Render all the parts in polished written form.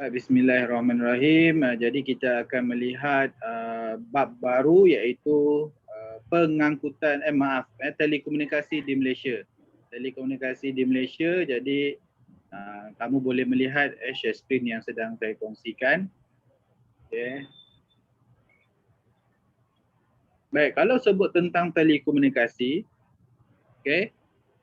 Bismillahirrahmanirrahim. Jadi kita akan melihat bab baru iaitu pengangkutan telekomunikasi di Malaysia. Telekomunikasi di Malaysia. Jadi kamu boleh melihat share screen yang sedang saya kongsikan. Okay. Baik, kalau sebut tentang telekomunikasi, okay,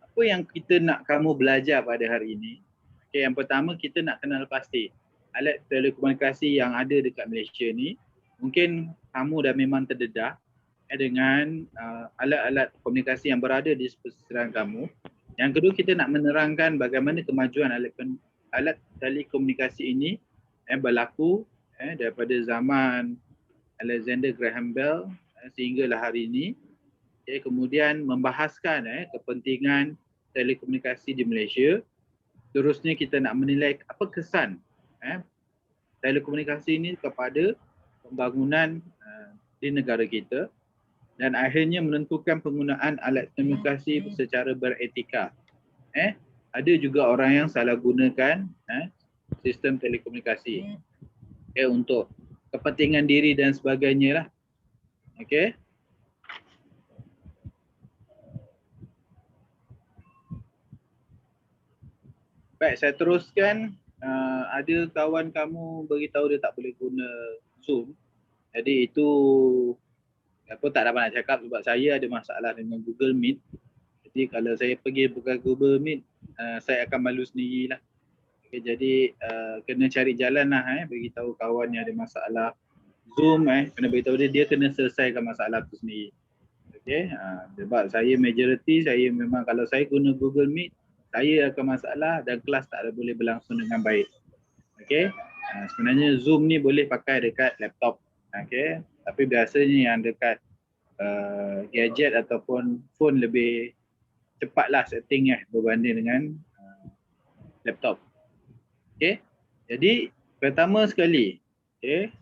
apa yang kita nak kamu belajar pada hari ini? Okay, yang pertama kita nak kenal pasti alat telekomunikasi yang ada dekat Malaysia ni. Mungkin kamu dah memang terdedah dengan alat-alat komunikasi yang berada di sekeliling kamu. Yang kedua, kita nak menerangkan bagaimana kemajuan alat telekomunikasi ini berlaku daripada zaman Alexander Graham Bell sehinggalah hari ini. Kemudian membahaskan kepentingan telekomunikasi di Malaysia. Terusnya kita nak menilai apa kesan telekomunikasi ini kepada pembangunan di negara kita, dan akhirnya menentukan penggunaan alat telekomunikasi secara beretika. Ada juga orang yang salah gunakan sistem telekomunikasi untuk kepentingan diri dan sebagainya lah. Okey. Baik, saya teruskan. Ada kawan kamu beritahu dia tak boleh guna Zoom. Jadi itu apa tak dapat nak cakap sebab saya ada masalah dengan Google Meet. Jadi kalau saya pergi buka Google Meet, saya akan malu sendirilah. Okay, jadi kena cari jalan lah beritahu kawan yang ada masalah Zoom, kena beritahu dia kena selesaikan masalah tu sendiri. Okay, sebab saya majoriti, saya memang kalau saya guna Google Meet, saya akan masalah dan kelas tak ada boleh berlangsung dengan baik. Okay, sebenarnya Zoom ni boleh pakai dekat laptop. Okay, tapi biasanya yang dekat gadget ataupun phone lebih cepatlah settingnya berbanding dengan laptop. Okay, jadi pertama sekali, okay,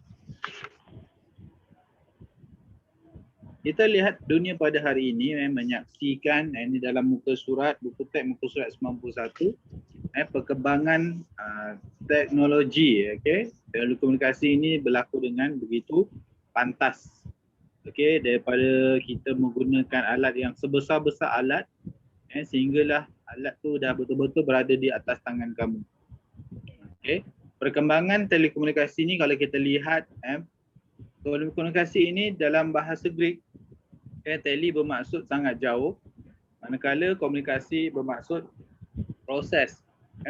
kita lihat dunia pada hari ini menyaksikan ini dalam muka surat, buku teks muka surat 91, perkembangan teknologi, okay, telekomunikasi ini berlaku dengan begitu pantas. Okay, daripada kita menggunakan alat yang sebesar-besar alat, sehinggalah alat tu dah betul-betul berada di atas tangan kamu. Okay, perkembangan telekomunikasi ini kalau kita lihat, telekomunikasi ini dalam bahasa Greek, tele bermaksud sangat jauh, manakala komunikasi bermaksud proses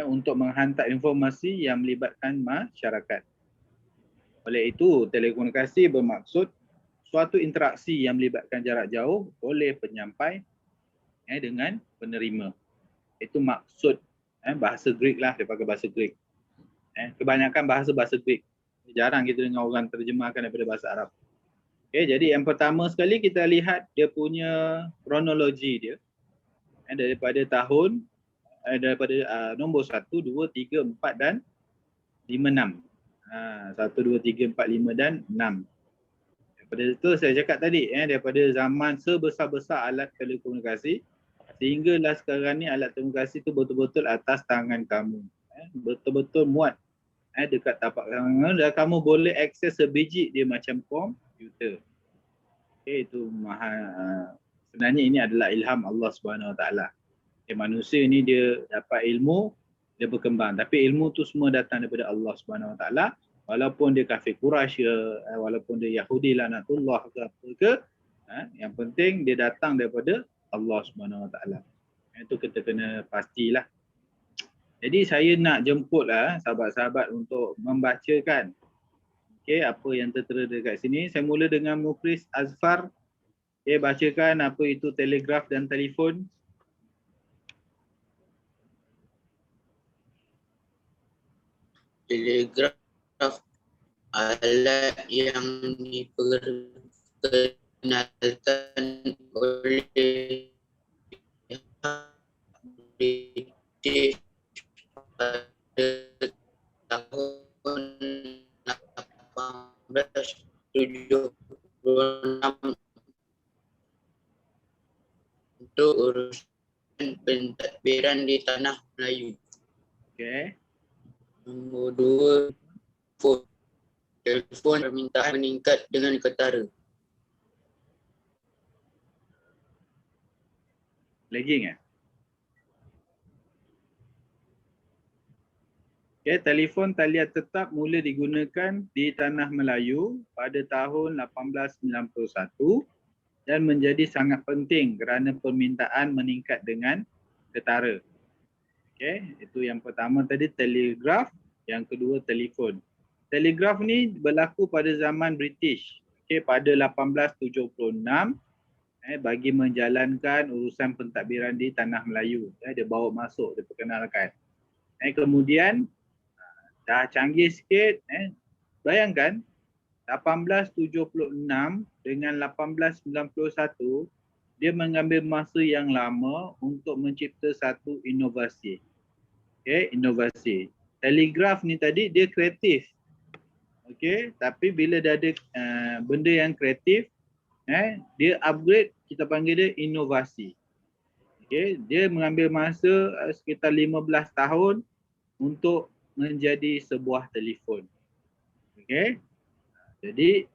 untuk menghantar informasi yang melibatkan masyarakat. Oleh itu, telekomunikasi bermaksud suatu interaksi yang melibatkan jarak jauh oleh penyampai dengan penerima. Itu maksud bahasa Greek lah, dia pakai bahasa Greek. Kebanyakan bahasa Greek. Jarang kita dengar orang terjemahkan daripada bahasa Arab. Okay, jadi yang pertama sekali kita lihat dia punya kronologi dia. Daripada tahun, daripada nombor 1, 2, 3, 4 dan 5, 6. 1, 2, 3, 4, 5 dan 6. Daripada itu saya cakap tadi, daripada zaman sebesar-besar alat telekomunikasi, sehinggalah sekarang ni alat telekomunikasi itu betul-betul atas tangan kamu. Betul-betul muat dekat tapak tangan dan kamu boleh akses sebiji dia macam komputer. Okay, itu sebenarnya ini adalah ilham Allah Subhanahu Wa Taala. Manusia ini dia dapat ilmu, dia berkembang. Tapi ilmu tu semua datang daripada Allah Subhanahu Wa Taala. Walaupun dia kafir Quraisy, walaupun dia Yahudi laknatullah ke apa ke, yang penting dia datang daripada Allah Subhanahu Wa Taala. Itu kita kena pastilah. Jadi saya nak jemputlah sahabat-sahabat untuk membacakan apa yang tertera dekat sini. Saya mula dengan Mufris Azfar. Bacakan apa itu telegraf dan telefon. Telegraf alat yang diperkenalkan oleh British pada tahun 1876 untuk urusan pentadbiran di tanah Melayu. Okay. Nombor 2, Telefon permintaan meningkat dengan ketara. Lagging eh? Okay, telefon talian tetap mula digunakan di Tanah Melayu pada tahun 1891 dan menjadi sangat penting kerana permintaan meningkat dengan ketara. Okay, itu yang pertama tadi telegraf, yang kedua telefon. Telegraf ni berlaku pada zaman British, okay, pada 1876 bagi menjalankan urusan pentadbiran di Tanah Melayu. Dia bawa masuk, dia perkenalkan. Kemudian dah canggih sikit, bayangkan 1876 dengan 1891 dia mengambil masa yang lama untuk mencipta satu inovasi. Okay, inovasi. Telegraf ni tadi dia kreatif. Okay, tapi bila dah ada benda yang kreatif, dia upgrade, kita panggil dia inovasi. Okay, dia mengambil masa sekitar 15 tahun untuk menjadi sebuah telefon. Okay, jadi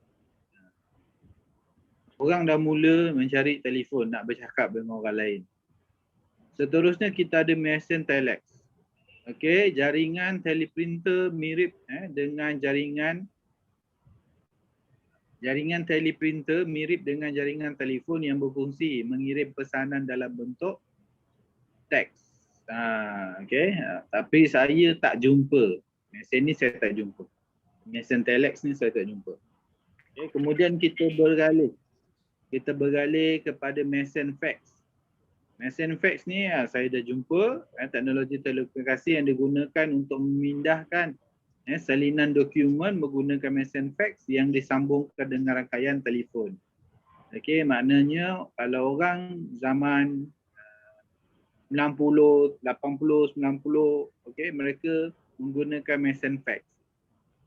orang dah mula mencari telefon nak bercakap dengan orang lain. Seterusnya kita ada mesin telex. Okay, jaringan teleprinter mirip dengan jaringan teleprinter mirip dengan jaringan telefon yang berfungsi mengirim pesanan dalam bentuk teks. Okay, tapi saya tak jumpa. Mesin ni saya tak jumpa. Mesin telex ni saya tak jumpa. Okay, kemudian kita beralih. Kepada mesin fax. Mesin fax ni saya dah jumpa teknologi telekomunikasi yang digunakan untuk memindahkan salinan dokumen menggunakan mesin fax yang disambungkan dengan rangkaian telefon. Okey, maknanya kalau orang zaman 90, 80, 90, okey, mereka menggunakan mesin fax.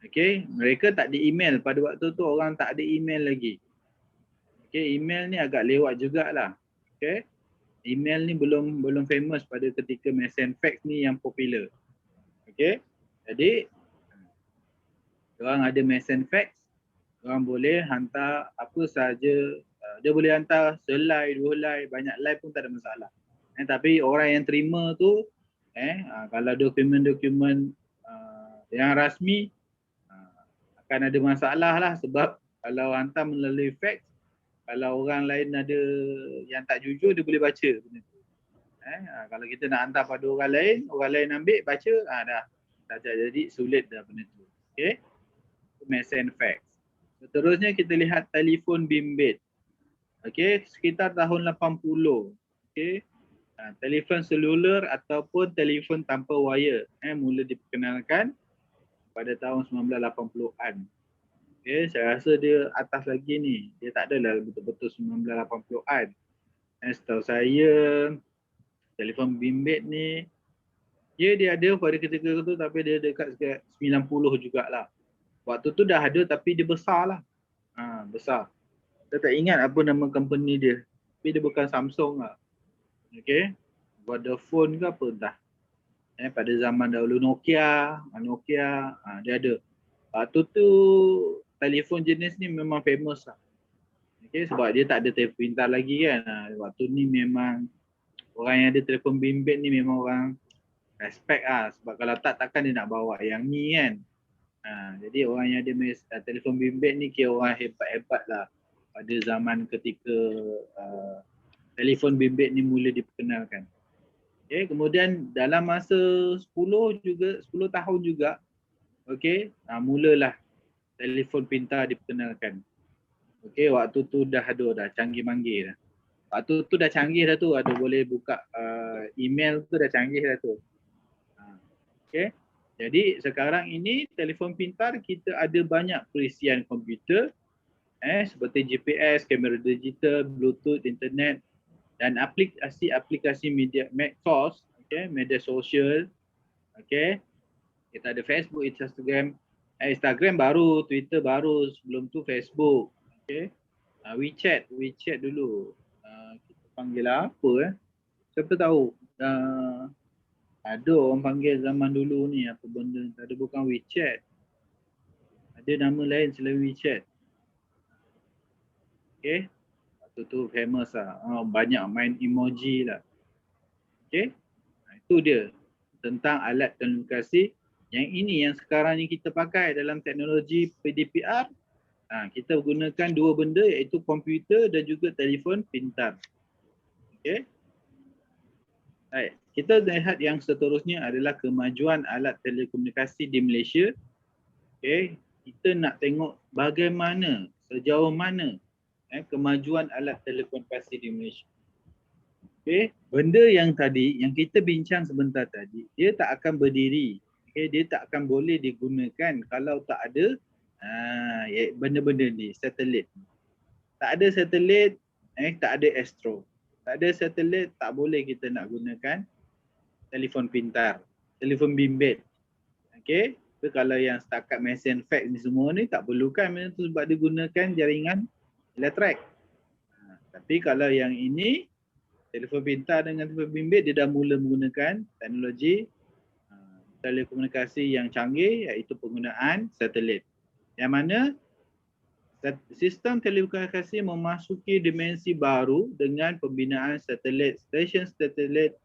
Okey, mereka tak ada email pada waktu tu, orang tak ada email lagi. Okey, email ni agak lewat jugalah. Okey. Email ni belum famous pada ketika mesin fax ni yang popular. Okey. Jadi orang ada mesin fax, orang boleh hantar apa sahaja. Dia boleh hantar selai, 2 helai, banyak helai pun tak ada masalah. Tapi orang yang terima tu kalau dokumen-dokumen yang rasmi akan ada masalah lah, sebab kalau hantar melalui fax, kalau orang lain ada yang tak jujur, dia boleh baca benda tu. Kalau kita nak hantar pada orang lain ambil, baca, dah jadi sulit dah benda tu. Okay, mesin fax. Seterusnya kita lihat telefon bimbit. Okay, sekitar tahun 80. Okay, telefon seluler ataupun telefon tanpa wire mula diperkenalkan pada tahun 1980-an. Okay, saya rasa dia atas lagi ni. Dia tak adalah betul-betul 1980-an. Setahu saya, telefon bimbit ni, dia ada pada ketika tu, tapi dia dekat 90 jugalah. Waktu tu dah ada tapi dia besar lah. Besar. Saya tak ingat apa nama company dia. Tapi dia bukan Samsung lah. Okay. Vodafone ke apa entah. Pada zaman dahulu Nokia, dia ada. Waktu tu telefon jenis ni memang famous lah. Okay, sebab dia tak ada telefon pintar lagi kan. Waktu ni memang orang yang ada telefon bimbit ni memang orang respect lah. Sebab kalau takkan dia nak bawa yang ni kan. Jadi orang yang ada telefon bimbit ni kira orang hebat-hebat lah pada zaman ketika telefon bimbit ni mula diperkenalkan. Okay, kemudian dalam masa 10 tahun juga, okay, mulalah telefon pintar diperkenalkan. Okay, waktu tu dah canggih-manggih dah. Waktu tu dah canggih dah tu, ada boleh buka email tu dah canggih dah tu. Okay. Jadi sekarang ini telefon pintar kita ada banyak perisian komputer seperti GPS, kamera digital, Bluetooth, internet dan aplikasi media source, okay, media sosial. Okay. Kita ada Facebook, Instagram baru, Twitter baru, sebelum tu Facebook. Okay. WeChat dulu. Kita panggil apa siapa tahu. Ada orang panggil zaman dulu ni apa benda, tak ada, bukan WeChat. Ada nama lain selain WeChat. Okay. Waktu tu famous lah. Banyak main emoji lah. Okay. Itu dia tentang alat komunikasi. Yang ini yang sekarang ni kita pakai dalam teknologi PDPR. Kita gunakan dua benda iaitu komputer dan juga telefon pintar. Okay. Baik. Kita lihat yang seterusnya adalah kemajuan alat telekomunikasi di Malaysia. Okay. Kita nak tengok bagaimana, sejauh mana kemajuan alat telekomunikasi di Malaysia. Okay. Benda yang tadi, yang kita bincang sebentar tadi, dia tak akan berdiri. Okay. Dia tak akan boleh digunakan kalau tak ada benda-benda ni, satelit. Tak ada satelit, tak ada Astro. Tak ada satelit, tak boleh kita nak gunakan telefon pintar, telefon bimbit. Okay. So, kalau yang setakat mesin fax ni semua ni tak perlukan benda tu sebab dia gunakan jaringan elektrik. Tapi kalau yang ini, telefon pintar dengan telefon bimbit, dia dah mula menggunakan teknologi telekomunikasi yang canggih iaitu penggunaan satelit. Yang mana sistem telekomunikasi memasuki dimensi baru dengan pembinaan satelit, stesen satelit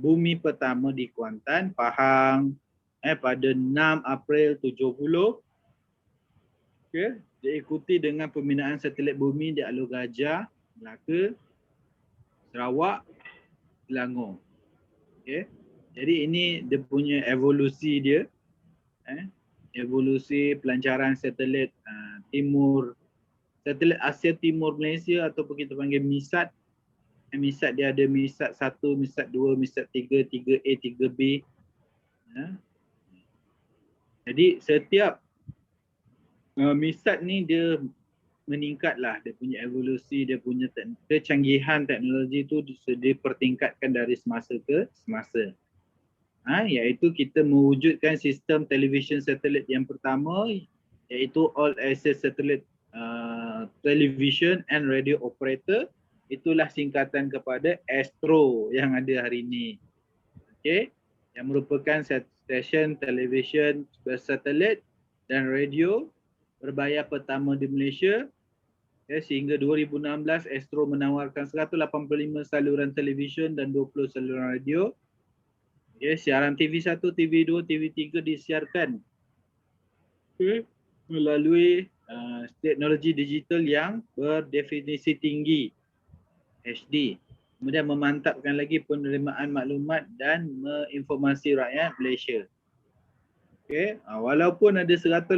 bumi pertama di Kuantan, Pahang pada 6 April 70. Okay. Diikuti dengan pembinaan satelit bumi di Alor Gajah, Melaka, Sarawak, Selangor. Okay. Jadi ini dia punya evolusi dia. Evolusi pelancaran satelit timur, satelit Asia Timur Malaysia ataupun kita panggil MISAT. MISAT dia ada MISAT 1, MISAT 2, MISAT 3, 3A, 3B. Jadi setiap MISAT ni dia meningkatlah, dia punya evolusi, dia punya kecanggihan teknologi tu dipertingkatkan dari semasa ke semasa. Iaitu kita mewujudkan sistem television satelit yang pertama iaitu All Access Satellite Television and Radio Operator. Itulah singkatan kepada Astro yang ada hari ini. Okay. Yang merupakan stesen television bersatelit dan radio berbayar pertama di Malaysia. Sehingga 2016 Astro menawarkan 185 saluran televisyen dan 20 saluran radio. Siaran TV1, TV2, TV3 disiarkan melalui teknologi digital yang berdefinisi tinggi HD. Kemudian memantapkan lagi penerimaan maklumat dan menginformasi rakyat Malaysia. Okay. Walaupun ada 185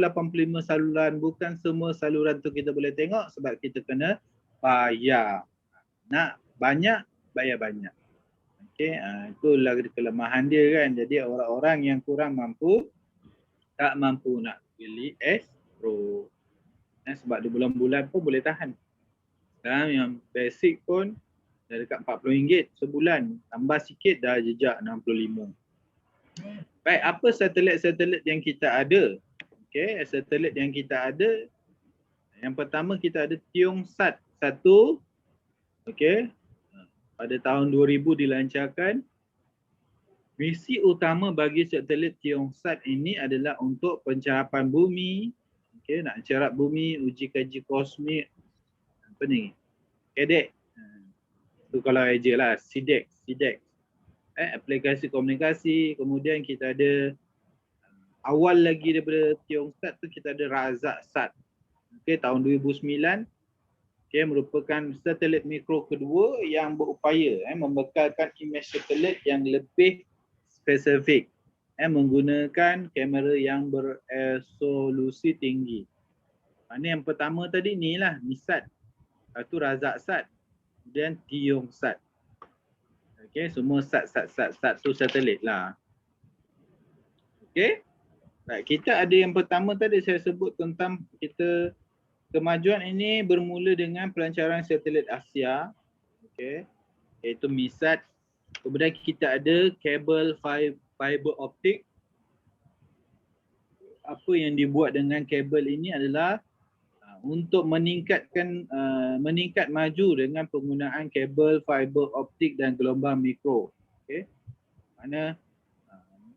saluran, bukan semua saluran tu kita boleh tengok sebab kita kena bayar. Nak banyak, bayar banyak. Okay. Itulah kelemahan dia kan. Jadi orang-orang yang kurang mampu, tak mampu nak beli Astro. Sebab di bulan-bulan pun boleh tahan. Dan yang basic pun dah dekat RM40 sebulan. Tambah sikit dah jejak 65. Baik, apa satelit-satelit yang kita ada? Okay, satelit yang kita ada. Yang pertama kita ada Tiongxat 1. Okay. Pada tahun 2000 dilancarkan. Misi utama bagi satelit Tiongxat ini adalah untuk pencarapan bumi. Okay, nak carap bumi, uji kaji kosmik. Apa ni? KDEC. Itu kalau eja lah, SIDEC. Aplikasi komunikasi. Kemudian kita ada awal lagi daripada Tiongxat tu kita ada RazakSat. Okay, tahun 2009. Okay, merupakan satelit mikro kedua yang berupaya membekalkan imej satelit yang lebih spesifik, menggunakan kamera yang beresolusi tinggi. Mana yang pertama tadi ni lah MISAT, satu RazakSat, kemudian Tiongxat. Okay, semua sat tu satelit lah. Okay, kita ada yang pertama tadi saya sebut tentang kita. Kemajuan ini bermula dengan pelancaran satelit Asia, okay, iaitu MISAT. Kemudian kita ada kabel fiber optik. Apa yang dibuat dengan kabel ini adalah untuk meningkat maju dengan penggunaan kabel fiber optik dan gelombang mikro. Okay. Mana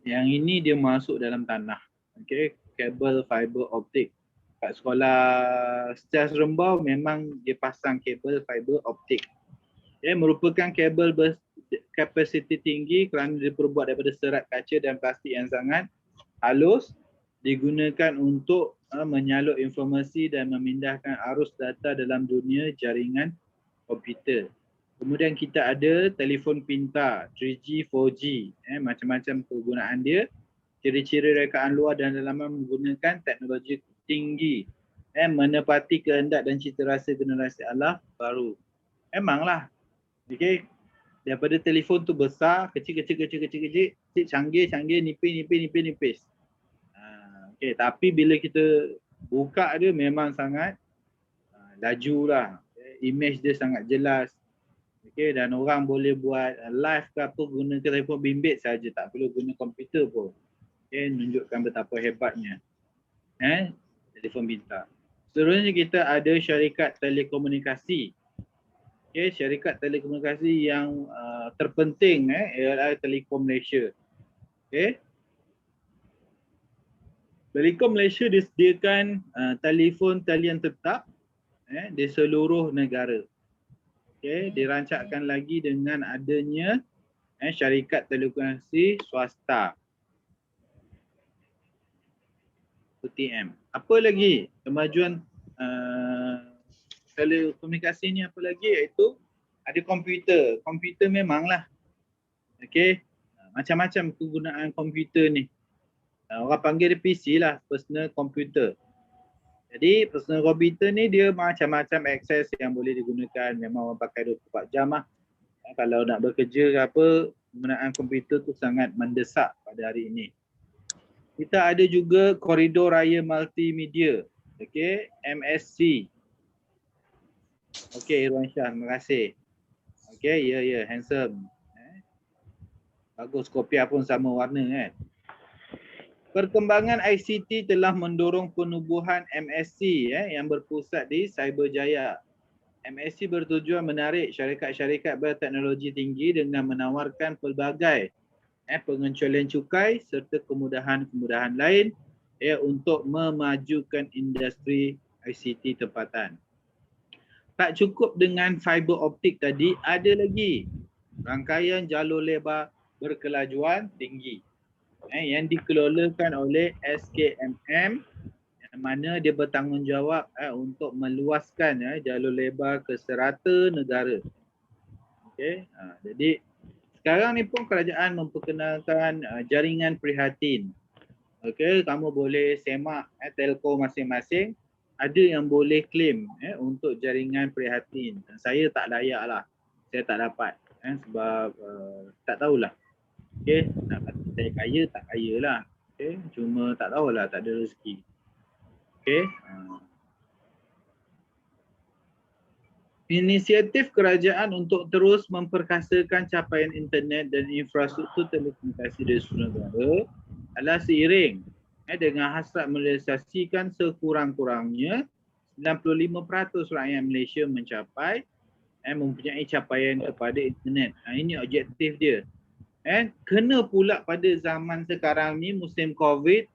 yang ini dia masuk dalam tanah. Okay. kabel fiber optik. Kat sekolah Sejas Rembau memang dia pasang kabel fiber optik. Merupakan kabel berkapasiti tinggi kerana diperbuat daripada serat kaca dan plastik yang sangat halus, digunakan untuk menyalur informasi dan memindahkan arus data dalam dunia jaringan komputer. Kemudian kita ada telefon pintar 3G, 4G, macam-macam penggunaan dia. Ciri-ciri rekaan luar dan dalaman menggunakan teknologi tinggi, menepati kehendak dan cita rasa generasi Allah baru. Memanglah, okey, daripada telefon tu besar, kecil, canggih, nipis. Okey, tapi bila kita buka dia memang sangat laju lah. Image dia sangat jelas. Okey, dan orang boleh buat live ke apa guna telefon bimbit saja, tak perlu guna komputer pun. Okey, menunjukkan betapa hebatnya telefon pintar. Seterusnya kita ada syarikat telekomunikasi. Okey, syarikat telekomunikasi yang terpenting ialah Telekom Malaysia. Okey. Telekom Malaysia disediakan telefon talian tetap di seluruh negara. Okey, dirancangkan lagi dengan adanya syarikat telekomunikasi swasta. UTM. Apa lagi kemajuan telekomunikasi ni, apa lagi, iaitu ada komputer. Komputer memanglah. Okey, macam-macam penggunaan komputer ni. Orang panggil dia PC lah, personal computer. Jadi personal computer ni dia macam-macam akses yang boleh digunakan. Memang orang pakai 24 jam lah. Kalau nak bekerja ke apa, penggunaan komputer tu sangat mendesak pada hari ini. Kita ada juga koridor raya multimedia. Okey, MSC. Okey, Irwan Shah, terima kasih. Okey, ya, handsome. Bagus, kopiah pun sama warna kan. Perkembangan ICT telah mendorong penubuhan MSC yang berpusat di Cyberjaya. MSC bertujuan menarik syarikat-syarikat berteknologi tinggi dengan menawarkan pelbagai pengecualian cukai serta kemudahan-kemudahan lain untuk memajukan industri ICT tempatan. Tak cukup dengan fiber optik tadi, ada lagi rangkaian jalur lebar berkelajuan tinggi yang dikelolakan oleh SKMM, yang mana dia bertanggungjawab untuk meluaskan jalur lebar ke serata negara. Okey, jadi sekarang ni pun kerajaan memperkenalkan jaringan prihatin. Okey, kamu boleh semak telco masing-masing, ada yang boleh claim untuk jaringan prihatin. Saya tak layak lah, saya tak dapat sebab tak tahulah. Okey, nak kata saya kaya tak kaya lah. Okey, cuma tak tahulah, tak ada rezeki. Okey. Inisiatif kerajaan untuk terus memperkasakan capaian internet dan infrastruktur telekomunikasi di seluruh negara adalah seiring dengan hasrat merealisasikan sekurang-kurangnya 95% rakyat Malaysia mencapai mempunyai capaian kepada internet. Ini objektif dia. Kena pula pada zaman sekarang ni, musim COVID,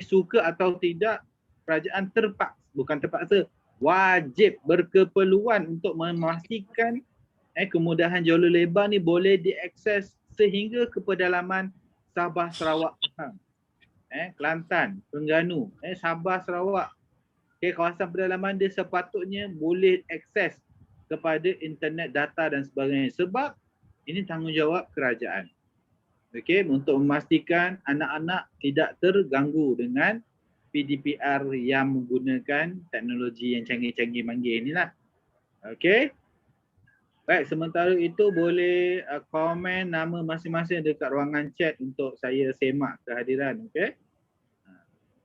suka atau tidak, kerajaan terpaksa, wajib berkeperluan untuk memastikan kemudahan jalur lebar ni boleh diakses sehingga ke pedalaman Sabah, Sarawak, Kelantan, Terengganu, Sabah, Sarawak. Kawasan pedalaman dia sepatutnya boleh akses kepada internet, data dan sebagainya, sebab ini tanggungjawab kerajaan. Untuk memastikan anak-anak tidak terganggu dengan PDPR yang menggunakan teknologi yang canggih-canggih manggih inilah. Okey. Baik, sementara itu boleh komen nama masing-masing dekat ruangan chat untuk saya semak kehadiran. Okey.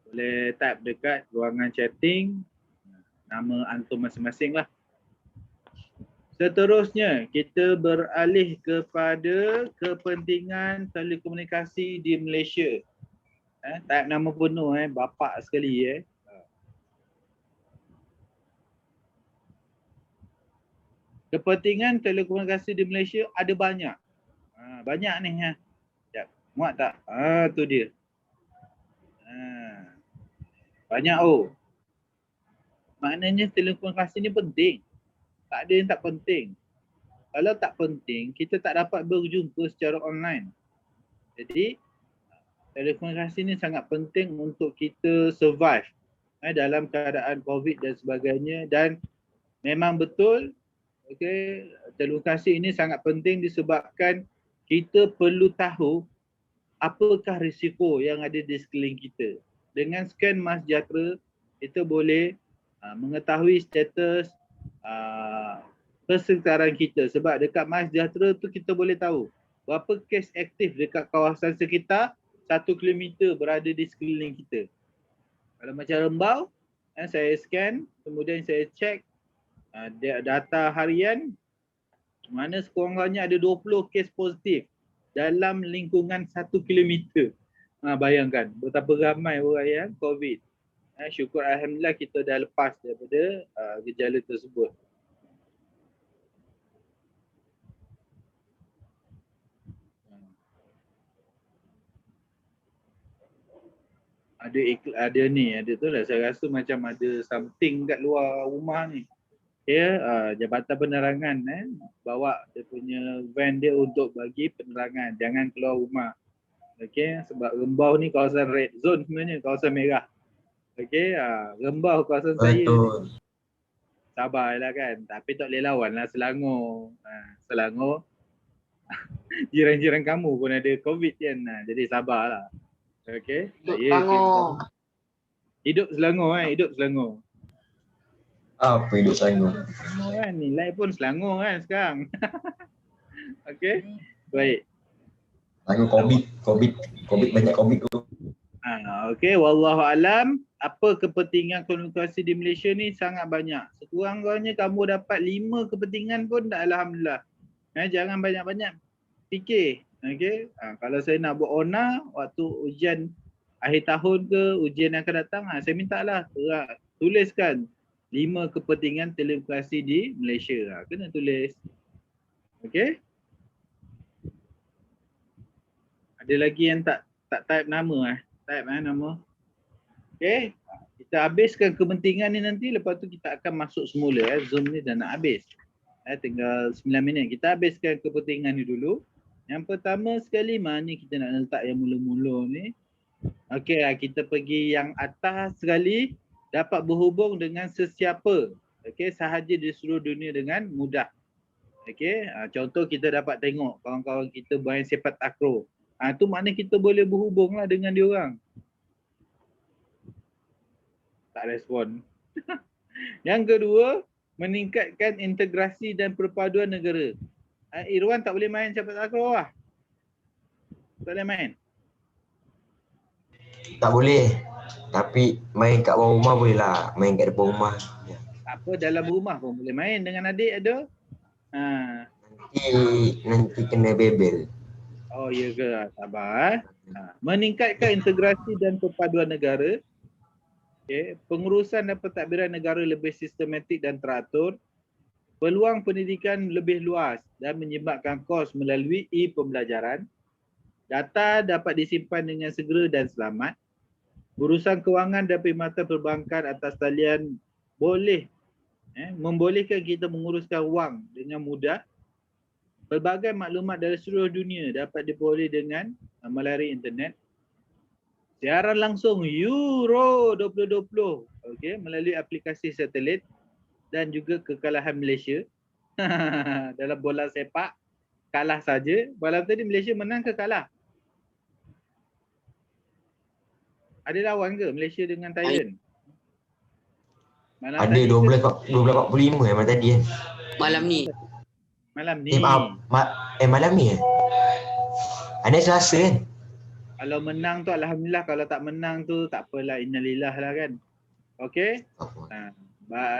Boleh type dekat ruangan chatting nama antum masing-masing lah. Seterusnya, kita beralih kepada kepentingan telekomunikasi di Malaysia. Type nama penuh bapak sekali Kepentingan telekomunikasi di Malaysia ada banyak. Banyak ni Sekejap. Muat tak? Tu dia. Banyak oh. Maknanya telekomunikasi ni penting. Tak ada yang tak penting. Kalau tak penting, kita tak dapat berjumpa secara online. Jadi, telekomunikasi ni sangat penting untuk kita survive dalam keadaan COVID dan sebagainya. Dan memang betul, telekomunikasi ini sangat penting disebabkan kita perlu tahu apakah risiko yang ada di sekeliling kita. Dengan scan MySejahtera, kita boleh mengetahui status persekitaran kita. Sebab dekat MySejahtera tu kita boleh tahu berapa kes aktif dekat kawasan sekitar 1 kilometer berada di sekeliling kita. Kalau macam Rembau, saya scan, kemudian saya check data harian, mana sekurang-kurangnya ada 20 kes positif dalam lingkungan 1 kilometer. Bayangkan betapa ramai orang yang COVID. Syukur Alhamdulillah kita dah lepas daripada gejala tersebut. Ada ni, ada tu lah. Saya rasa macam ada something kat luar rumah ni. Jabatan Penerangan bawa dia punya van dia untuk bagi penerangan. Jangan keluar rumah. Sebab Rembau ni kawasan red zone sebenarnya, kawasan merah. Rembau kawasan saya ni. Sabarlah kan. Tapi tak boleh lawan lah Selangor. Selangor jiran-jiran kamu pun ada COVID kan. Jadi sabarlah. Selangor. Hidup Selangor hidup Selangor. Apa hidup Selangor? Selangor kan, nilai pun Selangor kan sekarang. Baik. Selangor COVID banyak COVID tu. Wallahualam, apa kepentingan komunikasi di Malaysia ni sangat banyak. Sekurang-kurangnya kamu dapat 5 kepentingan pun dah alhamdulillah. Jangan banyak-banyak fikir. Kalau saya nak buat ONA waktu ujian akhir tahun ke ujian yang akan datang, saya mintalah tuliskan 5 kepentingan telekomunikasi di Malaysia. Kena tulis. Ada lagi yang tak type nama type nama. Kita habiskan kepentingan ni nanti, lepas tu kita akan masuk semula. Zoom ni dah nak habis. Tinggal 9 minit. Kita habiskan kepentingan ni dulu. Yang pertama sekali, mana kita nak letak yang mula-mula ni. Kita pergi yang atas sekali, dapat berhubung dengan sesiapa. Sahaja di seluruh dunia dengan mudah. Contoh kita dapat tengok kawan-kawan kita main sepak takraw. Tu makna kita boleh berhubung lah dengan diorang. Tak respon. Yang kedua, meningkatkan integrasi dan perpaduan negara. Irwan tak boleh main sepak takraw lah. Tak boleh main. Tak boleh. Tapi main kat bawah rumah boleh lah. Main kat depan rumah. Apa, dalam rumah pun boleh main dengan adik ada. Nanti kena bebel. Oh ya ke? Sabar. Meningkatkan integrasi dan perpaduan negara. Pengurusan dan pentadbiran negara lebih sistematik dan teratur. Peluang pendidikan lebih luas dan menyebabkan kos melalui e-pembelajaran. Data dapat disimpan dengan segera dan selamat. Urusan kewangan dan perkhidmatan perbankan atas talian boleh membolehkan kita menguruskan wang dengan mudah. Pelbagai maklumat dari seluruh dunia dapat diperoleh dengan melalui internet. Siaran langsung Euro 2020 melalui aplikasi satelit dan juga kekalahan Malaysia dalam bola sepak, kalah saja. Malam tadi Malaysia menang ke kalah? Ada lawan ke Malaysia dengan Thailand? Ada 12.45 malam tadi kan. Malam ni. Malam ni. Malam ni Ada Selasa kan. Kalau menang tu alhamdulillah, kalau tak menang tu tak apalah, innalillah lah kan.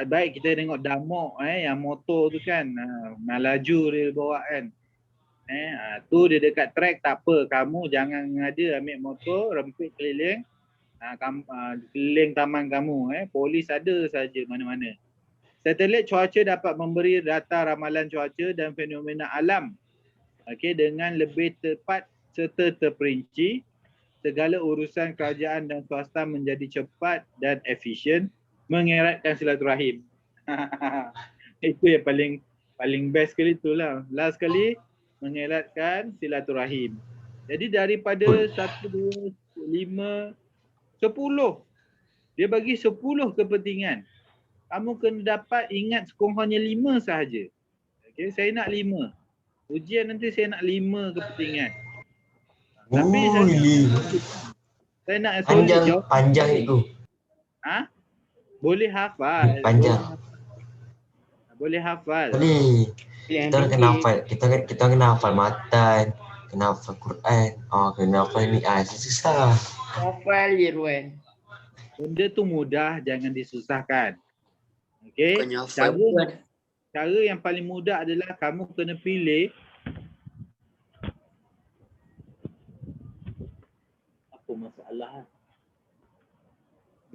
Baik kita tengok damok yang motor tu kan, melaju dia bawa kan. Tu dia dekat track, tak apa, kamu jangan ngada ambil motor rempit keliling keliling taman kamu. Polis ada saja mana-mana. Satelit cuaca dapat memberi data ramalan cuaca dan fenomena alam dengan lebih tepat serta terperinci. segala urusan kerajaan dan swasta menjadi cepat dan efisien, mengeratkan silaturahim. Itu yang paling best sekali itulah. Last sekali, mengeratkan silaturahim. Jadi daripada 1, 2, 5, 10. Dia bagi 10 kepentingan. Kamu kena dapat ingat sekurang-kurangnya 5 sahaja. Okay, saya nak 5. Ujian nanti saya nak 5 kepentingan. Tapi saya nak solid jawab. Panjang itu. Boleh hafal. Panjang. Boleh hafal. Boleh. Kita kena hafal matan, kena hafal Quran. Kena hafal ni. Susah. Hafal je Ruan. Benda tu mudah, jangan disusahkan. Okey. Bukannya hafal Ruan. Cara yang paling mudah adalah kamu kena pilih apa masalah.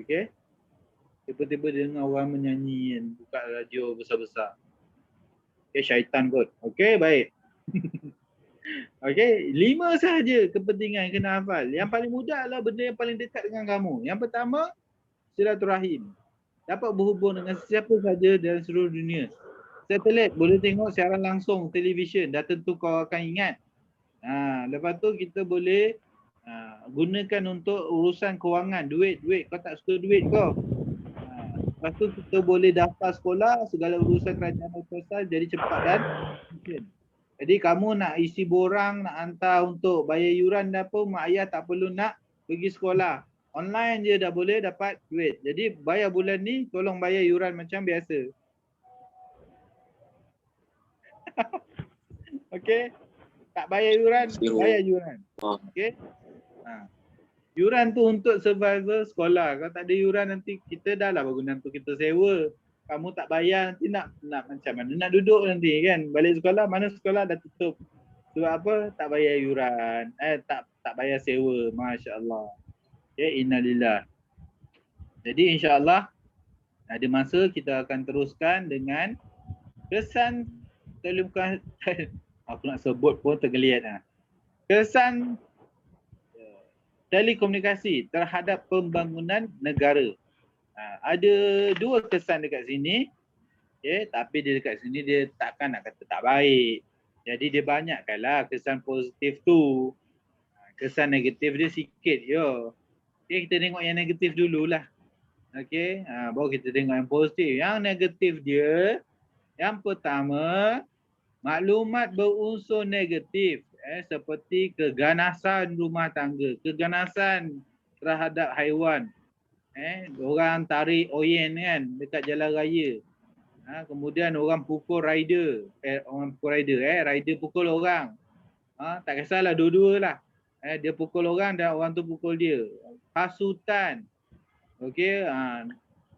Okey. Tiba-tiba dengar orang menyanyi kan, buka radio besar-besar. Okey, syaitan kot. Okey, baik. Okey, 5 sahaja kepentingan kena hafal. Yang paling mudah adalah benda yang paling dekat dengan kamu. Yang pertama, silaturahim. Dapat berhubung dengan siapa saja dalam seluruh dunia. Satelit boleh tengok siaran langsung televisyen, dah tentu kau akan ingat. Lepas tu kita boleh gunakan untuk urusan kewangan, duit. Kau tak suka duit kau. Lepas tu kita boleh daftar sekolah, segala urusan kerajaan dan swasta jadi cepat dan efisien. Jadi kamu nak isi borang, nak hantar untuk bayar yuran dan apa, mak ayah tak perlu nak pergi sekolah. Online je dah boleh dapat duit. Jadi bayar bulan ni, tolong bayar yuran macam biasa. Okey. Tak bayar yuran, bayar yuran. Okey. Yuran tu untuk survival sekolah. Kalau tak ada yuran nanti kita dah lah bangunan tu kita sewa. Kamu tak bayar nanti nak macam mana nak duduk nanti kan. Balik sekolah, mana sekolah dah tutup. Sebab apa? Tak bayar yuran. Tak bayar sewa. Masya-Allah. Okay, innalillah. Jadi insya-Allah ada masa kita akan teruskan dengan kesan aku nak sebut pun tergeliat kesan telekomunikasi terhadap pembangunan negara. Ada 2 kesan dekat sini. Okay, tapi dia dekat sini dia takkan nak kata tak baik. Jadi dia banyakkanlah kesan positif tu. Kesan negatif dia sikit je. Okay, kita tengok yang negatif dululah. Okay, baru kita tengok yang positif. Yang negatif dia, yang pertama, maklumat berunsur negatif. Seperti keganasan rumah tangga, keganasan terhadap haiwan. Orang tarik oyen kan dekat jalan raya. Kemudian orang pukul rider, rider pukul orang. Tak kisahlah dua-dua lah. Dia pukul orang dan orang tu pukul dia. Hasutan. Okey,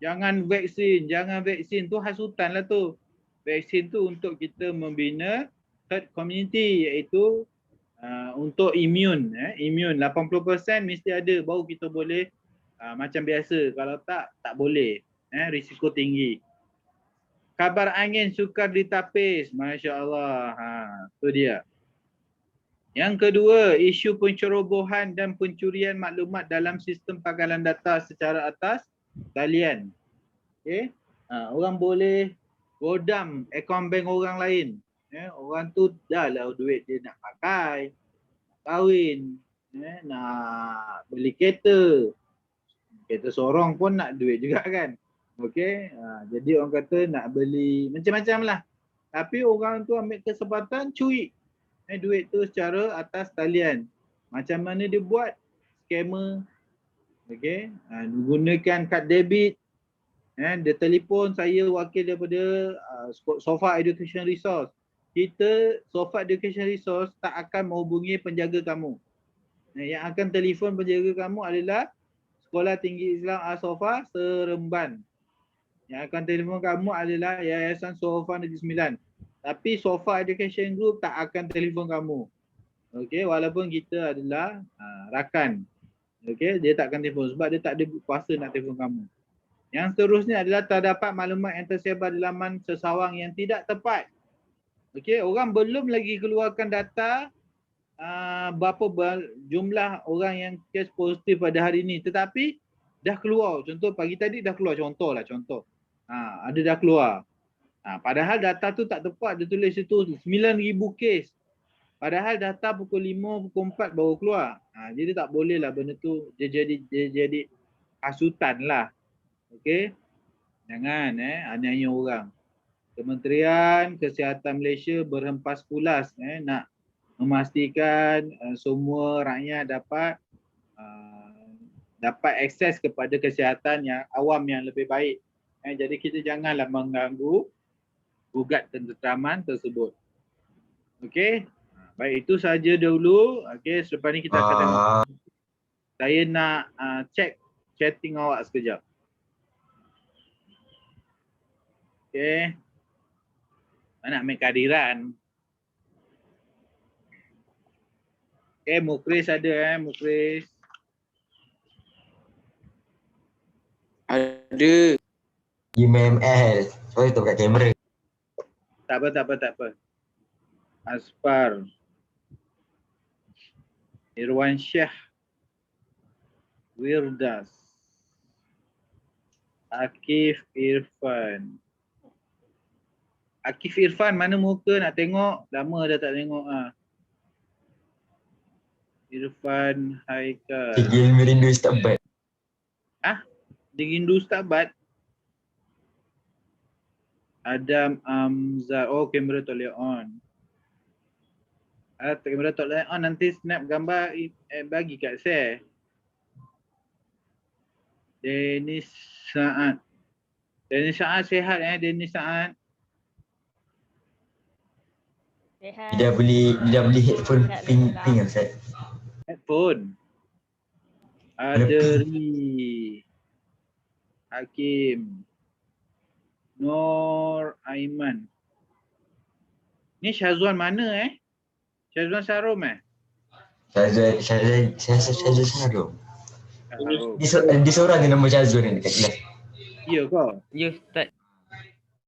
jangan vaksin tu hasutan lah tu. Vaksin tu untuk kita membina herd community, iaitu untuk imun 80% mesti ada, baru kita boleh macam biasa. Kalau tak boleh, risiko tinggi. Kabar angin sukar ditapis, masya-Allah. Tu dia. Yang kedua, isu pencerobohan dan pencurian maklumat dalam sistem pangkalan data secara atas talian. Okey, orang boleh godam akaun bank orang lain. Orang tu dah lah duit dia nak pakai, nak kahwin, nak beli kereta sorong pun nak duit juga kan. Okey, jadi orang kata nak beli macam-macam lah. Tapi orang tu ambil kesempatan curi duit tu secara atas talian. Macam mana dia buat? Scammer. Okey, gunakan kad debit. Dia telefon saya wakil daripada Sofa Education Resource. Kita Sofa Education Resource tak akan menghubungi penjaga kamu. Yang akan telefon penjaga kamu adalah Sekolah Tinggi Islam Al-Sofa Seremban. Yang akan telefon kamu adalah Yayasan Sofa Negeri Sembilan. Tapi Sofa Education Group tak akan telefon kamu. Okey, walaupun kita adalah rakan. Okey, dia tak akan telefon sebab dia tak ada kuasa nak telefon kamu. Yang seterusnya adalah terdapat maklumat yang tersebar di laman sesawang yang tidak tepat. Okey, orang belum lagi keluarkan data jumlah orang yang kes positif pada hari ini, tetapi dah keluar. Contoh pagi tadi dah keluar, contoh. Ada dah keluar. Padahal data tu tak tepat, dia tulis itu 9,000 kes. Padahal data pukul 5, pukul 4 baru keluar. Jadi tak boleh lah benda tu dia jadi hasutan lah. Okey. Jangan aniaya orang. Kementerian Kesihatan Malaysia berhempas pulas nak memastikan semua rakyat dapat akses kepada kesihatan yang awam yang lebih baik. Jadi kita janganlah mengganggu gugat tenteraman tersebut. Okey. Baik, itu saja dulu. Okey, selepas ni kita akan tengok. Saya nak check chatting awak sekejap. Okey. Nak ambil kehadiran. Okey, Mukris ada Mukris. Ada. IMML. Sorry tu kat kamera. Tak apa. Aspar. Irwan Syah. Wirdas. Akif Irfan. Akif Irfan, mana muka nak tengok? Lama dah tak tengok Irfan Haikal. Tigil merindu Ustaz. Dirindu Ustaz. Adam Amzar. Oh, kamera tak boleh on. Kamera tak boleh on, nanti snap gambar bagi kat share. Dennis Saad. Dennis Saad sihat Dennis Saad. Sehat. Dia beli headphone pink Ustaz. Headphone. Adri. Hakim. Nur Aiman. Ni Syazwan mana Syazwan Sarum Syazwan Sarum. Di seorang je nama Syazwan ni dekat kelas. Ya kau? Ya, Ustaz.